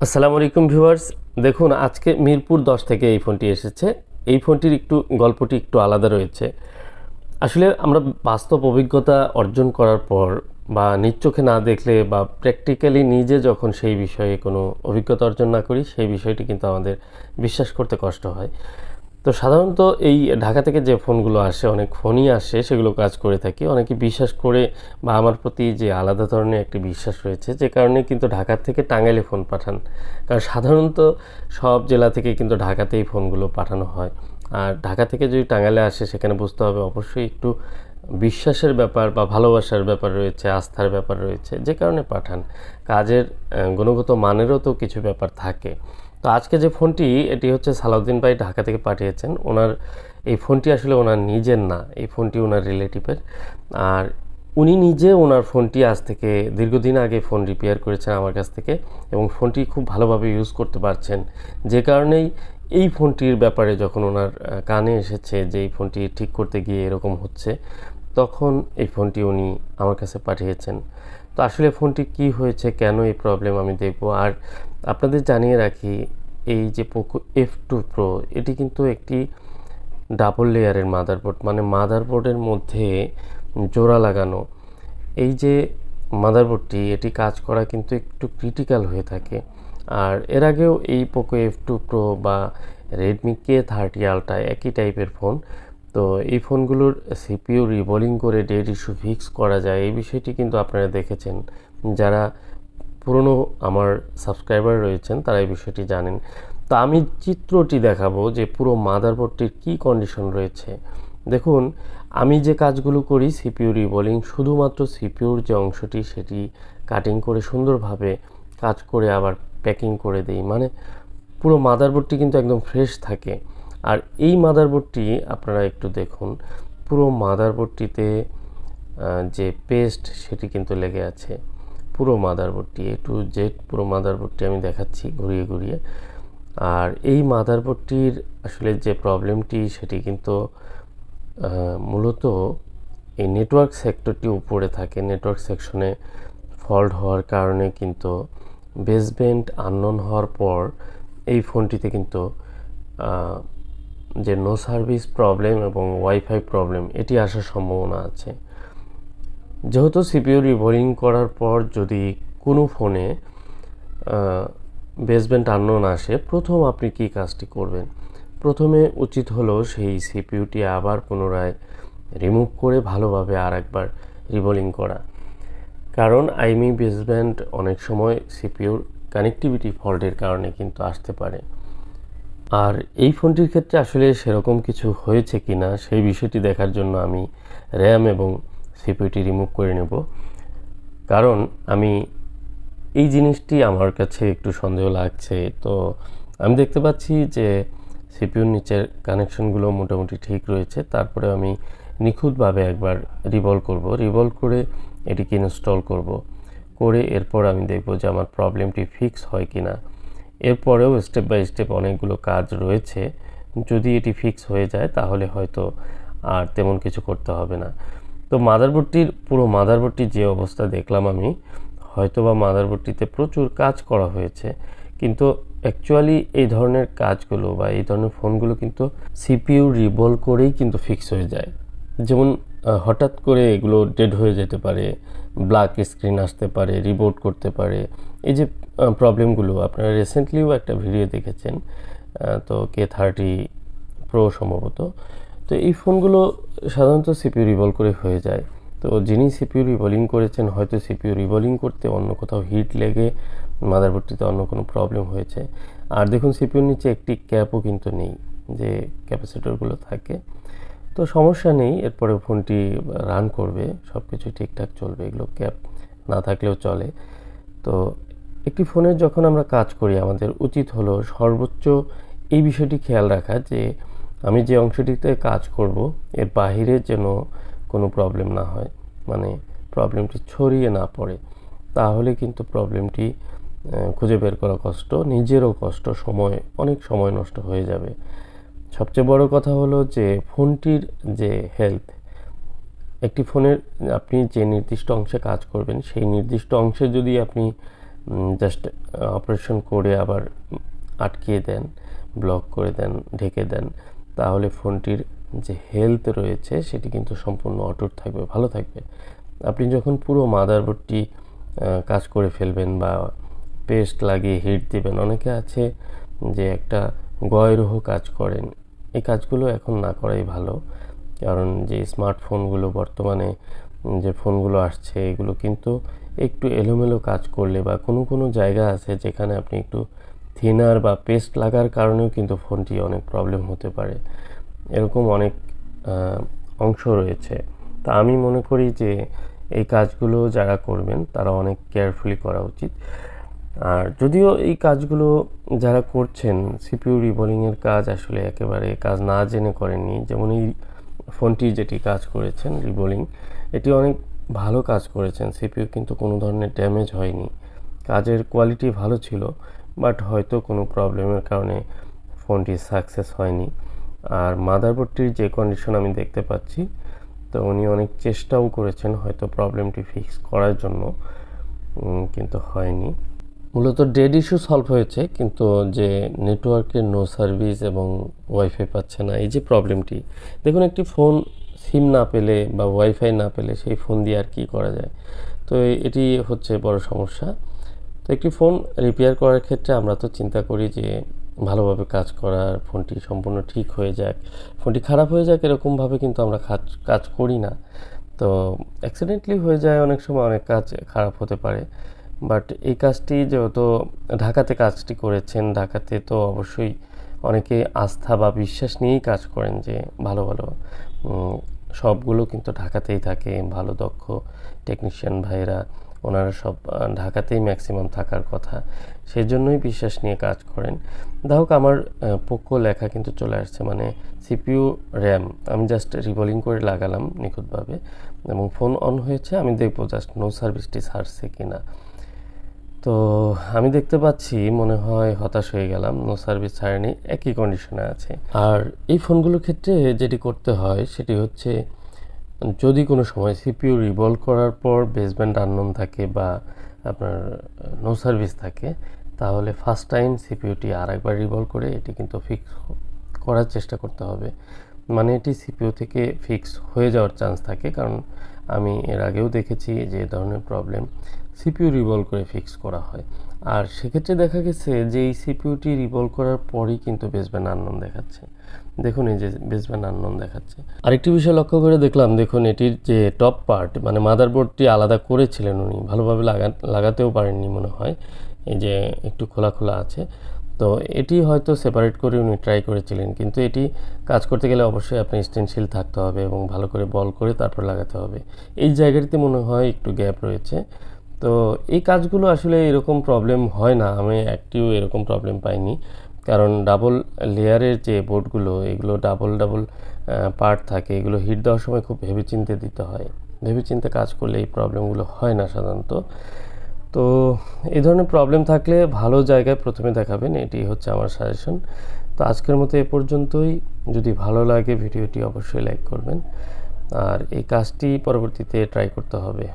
আসসালামু আলাইকুম ভিউয়ার্স, দেখুন আজকে মিরপুর 10 থেকে এই ফোনটি এসেছে। এই ফোনটির গল্পটি একটু আলাদা রয়েছে। আসলে আমরা বাস্তব অভিজ্ঞতা অর্জন করার পর বা নিজ চোখে না দেখলে বা প্র্যাকটিক্যালি নিজে যখন সেই বিষয়ে কোনো অভিজ্ঞতা অর্জন না করি, সেই বিষয়টি কিন্তু আমাদের বিশ্বাস করতে কষ্ট হয়। তো সাধারণত এই ঢাকা থেকে যে ফোনগুলো আসে, অনেক ফোনই আসে, সেগুলো কাজ করে থাকি। অনেকে বিশ্বাস করে বা আমার প্রতি যে আলাদা ধরনের একটি বিশ্বাস রয়েছে, যে কারণে কিন্তু ঢাকা থেকে টাঙ্গাইলে ফোন পাঠান। কারণ সাধারণত সব জেলা থেকে কিন্তু ঢাকাতেই ফোনগুলো পাঠানো হয়। আর ঢাকা থেকে যদি টাঙ্গাইলে আসে, সেখানে বুঝতে হবে অবশ্যই একটু বিশ্বাসের ব্যাপার বা ভালোবাসার ব্যাপার রয়েছে, আস্থার ব্যাপার রয়েছে, যে কারণে পাঠান। কাজের গুণগত মানেরও তো কিছু ব্যাপার থাকে। তো আজকে যে ফোনটি, এটি হচ্ছে সালাউদ্দিন ভাই ঢাকা থেকে পাঠিয়েছেন। ওনার এই ফোনটি আসলে ওনার নিজের না, এই ফোনটি ওনার রিলেটিভের। আর উনি নিজে ওনার ফোনটি আজ থেকে দীর্ঘদিন আগে ফোন রিপেয়ার করেছেন আমার কাছ থেকে, এবং ফোনটি খুব ভালোভাবে ইউজ করতে পারছেন। যে কারণেই এই ফোনটির ব্যাপারে যখন ওনার কানে এসেছে যে এই ফোনটি ঠিক করতে গিয়ে এরকম হচ্ছে, তখন এই ফোনটি উনি আমার কাছে পাঠিয়েছেন। তো আসলে ফোনটি কি হয়েছে, কেন এই প্রবলেম, আমি দেখব। আর আপনাদের জানিয়ে রাখি, এই যে পোকো F2 প্রো, এটি কিন্তু একটি ডাবল লেয়ারের মাদারবোর্ড, মানে মাদারবোর্ডের মধ্যে জোড়া লাগানো। এই যে মাদারবোর্ডটি, এটি কাজ করা কিন্তু একটু ক্রিটিক্যাল হয়ে থাকে। আর এর আগেও এই পোকো F2 প্রো বা রেডমি K30 আলট্রা একই টাইপের ফোন। তো এই ফোনগুলোর সিপিইউ রিবোলিং করে ডেড ইস্যু ফিক্স করা যায়, এই বিষয়টি কিন্তু আপনারা দেখেছেন। যারা পুরনো আমার সাবস্ক্রাইবার রয়েছেন, তারা এই বিষয়টি জানেন। তো আমি চিত্রটি দেখাবো যে পুরো মাদারবোর্ডটির কী কন্ডিশন রয়েছে। দেখুন, আমি যে কাজগুলো করি সিপিইউ রিবোলিং, শুধুমাত্র সিপিইউর যে অংশটি সেটি কাটিং করে সুন্দরভাবে কাজ করে আবার প্যাকিং করে দিই, মানে পুরো মাদারবোর্ডটি কিন্তু একদম ফ্রেশ থাকে। আর এই মাদারবোর্ডটি আপনারা একটু দেখুন, পুরো মাদারবোর্ডটিতে যে পেস্ট সেটি কিন্তু লেগে আছে। পুরো মাদারবোর্ডটি A to Z, পুরো মাদারবোর্ডটি আমি দেখাচ্ছি ঘুরিয়ে ঘুরিয়ে। আর এই মাদারবোর্ডটির আসলে যে প্রবলেমটি, সেটি কিন্তু মূলত এই নেটওয়ার্ক সেক্টরটি উপরে থাকে। নেটওয়ার্ক সেকশনে ফল্ট হওয়ার কারণে কিন্তু বেসব্যান্ড আননোন হওয়ার পর এই ফোনটিতে কিন্তু যে নো সার্ভিস প্রবলেম এবং ওয়াইফাই প্রবলেম, এটি আসার সম্ভাবনা আছে। যেহেতু সিপিইউ রিবোলিং করার পর যদি কোনো ফোনে বেসব্যান্ড আননোন আসে, প্রথম আপনি কী কাজটি করবেন? প্রথমে উচিত হলো সেই সিপিইউটি আবার পুনরায় রিমুভ করে ভালোভাবে আর একবার রিবোলিং করা। কারণ আইমি বেসব্যান্ড অনেক সময় সিপিইউর কানেক্টিভিটি ফল্টের কারণে কিন্তু আসতে পারে। আর এই ফোনটির ক্ষেত্রে আসলে সেরকম কিছু হয়েছে কি না, সেই বিষয়টি দেখার জন্য আমি র্যাম এবং সিপিইউটি রিমুভ করে নেব। কারণ এই জিনিসটি আমার কাছে একটু সন্দেহ লাগছে। তো আমি দেখতে পাচ্ছি যে সিপিইউর নিচের কানেকশনগুলো মোটামুটি ঠিক রয়েছে। তারপরে আমি নিখুঁতভাবে একবার রিভলভ করে এটিকে ইনস্টল করে এরপর আমি দেখব যে আমার প্রবলেমটি ফিক্স হয় কি না। এরপরেও স্টেপ বাই স্টেপ অনেকগুলো কাজ রয়েছে। যদি এটি ফিক্স হয়ে যায়, তাহলে হয়তো আর তেমন কিছু করতে হবে না। তো পুরো মাদারবোর্ডটির যে অবস্থা দেখলাম আমি, হয়তো বা মাদারবোর্ডটিতে প্রচুর কাজ করা হয়েছে, কিন্তু অ্যাকচুয়ালি এই ধরনের কাজগুলো বা এই ধরনের ফোনগুলো কিন্তু সিপিইউ রিভলভ করেই কিন্তু ফিক্স হয়ে যায়। যেমন হঠাৎ করে এগুলো ডেড হয়ে যেতে পারে, ব্ল্যাক স্ক্রিন আসতে পারে, রিবোট করতে পারে। এই যে প্রবলেমগুলো আপনারা রিসেন্টলিও একটা ভিডিও দেখেছেন, তো K30 প্রো সম্ভবত। তো এই ফোনগুলো সাধারণত সিপিইউ রিভলভ করে হয়ে যায়। তো যিনি সিপিইউ রিবোলিং করেছেন, হয়তো সিপিইউ রিবোলিং করতে অন্য কোথাও হিট লেগে মাদারবোর্ডটিতে অন্য কোনো প্রবলেম হয়েছে। আর দেখুন, সিপিইউর নিচে একটি ক্যাপও কিন্তু নেই, যে ক্যাপাসিটরগুলো থাকে। তো সমস্যা নেই, এরপরে ফোনটি রান করবে, সব কিছু ঠিকঠাক চলবে, এগুলো ক্যাপ না থাকলেও চলে। তো একটি ফোনের যখন আমরা কাজ করি, আমাদের উচিত হলো সর্বোচ্চ এই বিষয়টি খেয়াল রাখা যে আমি যে অংশটিতে কাজ করব, এর বাহিরে যেন কোনো প্রবলেম না হয়, মানে প্রবলেমটি ছড়িয়ে না পড়ে। তাহলে কিন্তু প্রবলেমটি খুঁজে বের করা কষ্ট, নিজেরও কষ্ট, অনেক সময় নষ্ট হয়ে যাবে। সবচেয়ে বড় কথা হলো যে ফোনটির যে হেলথ, একটি ফোনের আপনি যে নির্দিষ্ট অংশে কাজ করবেন, সেই নির্দিষ্ট অংশে যদি আপনি জাস্ট অপারেশন করে আবার আটকিয়ে দেন, ব্লক করে দেন, ঢেকে দেন, তাহলে ফোনটির যে হেলথ রয়েছে সেটি কিন্তু সম্পূর্ণ অটুট থাকবে, ভালো থাকবে। আপনি যখন পুরো মাদারবোর্ডটি কাজ করে ফেলবেন বা পেস্ট লাগিয়ে হিট দিবেন, অনেকে আছে যে একটা গয়রহ কাজ করেন, এই কাজগুলো এখন না করাই ভালো। কারণ যে স্মার্টফোনগুলো বর্তমানে যে ফোনগুলো আসছে এগুলো কিন্তু একটু এলোমেলো কাজ করলে বা কোনো কোনো জায়গা আছে যেখানে আপনি একটু থিনার বা পেস্ট লাগার কারণেও কিন্তু ফোনটি অনেক প্রবলেম হতে পারে, এরকম অনেক অংশ রয়েছে। তা আমি মনে করি যে এই কাজগুলো যারা করবেন তারা অনেক কেয়ারফুলি করা উচিত। আর যদিও এই কাজগুলো যারা করছেন, সিপিইউ রিবোলিংয়ের কাজ আসলে একেবারে কাজ না জেনে করেননি, যেমন এই ফোনটি যেটি কাজ করেছেন রিবোলিং, এটি অনেক ভালো কাজ করেছেন, সিপিইউ কিন্তু কোনো ধরনের ড্যামেজ হয়নি, কাজের কোয়ালিটি ভালো ছিল, বাট হয়তো কোনো প্রবলেমের কারণে ফোনটি সাকসেস হয়নি। আর মাদারবোর্ডটির যে কন্ডিশন আমি দেখতে পাচ্ছি, তো উনি অনেক চেষ্টাও করেছেন হয়তো প্রবলেমটি ফিক্স করার জন্য, কিন্তু হয়নি। মূলত ডেড ইস্যু সলভ হয়েছে, কিন্তু যে নেটওয়ার্কের নো সার্ভিস এবং ওয়াইফাই পাচ্ছে না, এই যে প্রবলেমটি, দেখুন একটি ফোন সিম না পেলে বা ওয়াইফাই না পেলে সেই ফোন দিয়ে আর কি করা যায়। তো এটি হচ্ছে বড় সমস্যা। তো একটি ফোন রিপেয়ার করার ক্ষেত্রে আমরা তো চিন্তা করি যে ভালোভাবে কাজ করার, ফোনটি সম্পূর্ণ ঠিক হয়ে যাক, ফোনটি খারাপ হয়ে যাক, এরকমভাবে কিন্তু আমরা কাজ করি না। তো অ্যাক্সিডেন্টলি হয়ে যায় অনেক সময়, অনেক কাজ খারাপ হতে পারে। বাট এই কাজটি যেহেতু ঢাকাতে কাজটি করেছেন, ঢাকাতে তো অবশ্যই অনেকে আস্থা বা বিশ্বাস নিয়েই কাজ করেন যে ভালো ভালো সবগুলো কিন্তু ঢাকাতেই থাকে, ভালো দক্ষ টেকনিশিয়ান ভাইরা, ওনারা সব ঢাকাতেই ম্যাক্সিমাম থাকার কথা, সেই জন্যই বিশ্বাস নিয়ে কাজ করেন। হোক আমার পোকো লেখা কিন্তু চলে আসছে, মানে সিপিইউ র্যাম আমি জাস্ট রিবোলিং করে লাগালাম নিখুঁতভাবে এবং ফোন অন হয়েছে, আমি দেখবো জাস্ট নো সার্ভিসটি ছাড়ছে কিনা। তো আমি দেখতে পাচ্ছি, মনে হয় হতাশ হয়ে গেলাম, নো সার্ভিস ছাড়েনি, একই কন্ডিশনে আছে। আর এই ফোনগুলোর ক্ষেত্রে যেটি করতে হয় সেটি হচ্ছে, যদি কোনো সময় সিপিইউ রিভলভ করার পর বেসব্যান্ড আননোন থাকে বা আপনার নো সার্ভিস থাকে, তাহলে ফার্স্ট টাইম সিপিইউটি আরেকবার রিভলভ করে এটি কিন্তু ফিক্স করার চেষ্টা করতে হবে। মানে এটি সিপিইউ থেকে ফিক্স হয়ে যাওয়ার চান্স থাকে, কারণ আমি এর আগেও দেখেছি যে এই ধরনের প্রবলেম সিপিইউ রিভলভ করে ফিক্স করা হয়। আর সেক্ষেত্রে দেখা গেছে যে এই সিপিইউটি রিভলভ করার পরই কিন্তু বেসব্যান্ড আননোন দেখাচ্ছে। দেখুন এই যে বেসব্যান্ড আননোন দেখাচ্ছে। আরেকটি বিষয় লক্ষ্য করে দেখলাম, দেখুন এটির যে টপ পার্ট, মানে মাদারবোর্ডটি আলাদা করেছিলেন উনি, ভালোভাবে লাগাতেও পারেননি মনে হয়, এই যে একটু খোলা খোলা আছে। তো এটি হয়তো সেপারেট করে উনি ট্রাই করেছিলেন, কিন্তু এটি কাজ করতে গেলে অবশ্যই আপনার স্টেনসিল থাকতে হবে এবং ভালো করে বল করে তারপর লাগাতে হবে। এই জায়গাটিতে মনে হয় একটু গ্যাপ রয়েছে। তো এই কাজগুলো আসলে এরকম প্রবলেম হয় না, আমি একটিও এরকম প্রবলেম পাইনি, কারণ ডাবল লেয়ারের যে বোর্ডগুলো, এগুলো ডাবল ডাবল পার্ট থাকে, এগুলো হিট দেওয়ার সময় খুব ভেবেচিন্তে দিতে হয়, ভেবেচিন্তে কাজ করলে এই প্রবলেমগুলো হয় না সাধারণত। তো এই ধরনের প্রবলেম থাকলে ভালো জায়গায় প্রথমে দেখাবেন, এটি হচ্ছে আমার সাজেশন। তো আজকের মতো এ পর্যন্তই। যদি ভালো লাগে ভিডিওটি অবশ্যই লাইক করবেন, আর এই কাজটি পরবর্তীতে ট্রাই করতে হবে।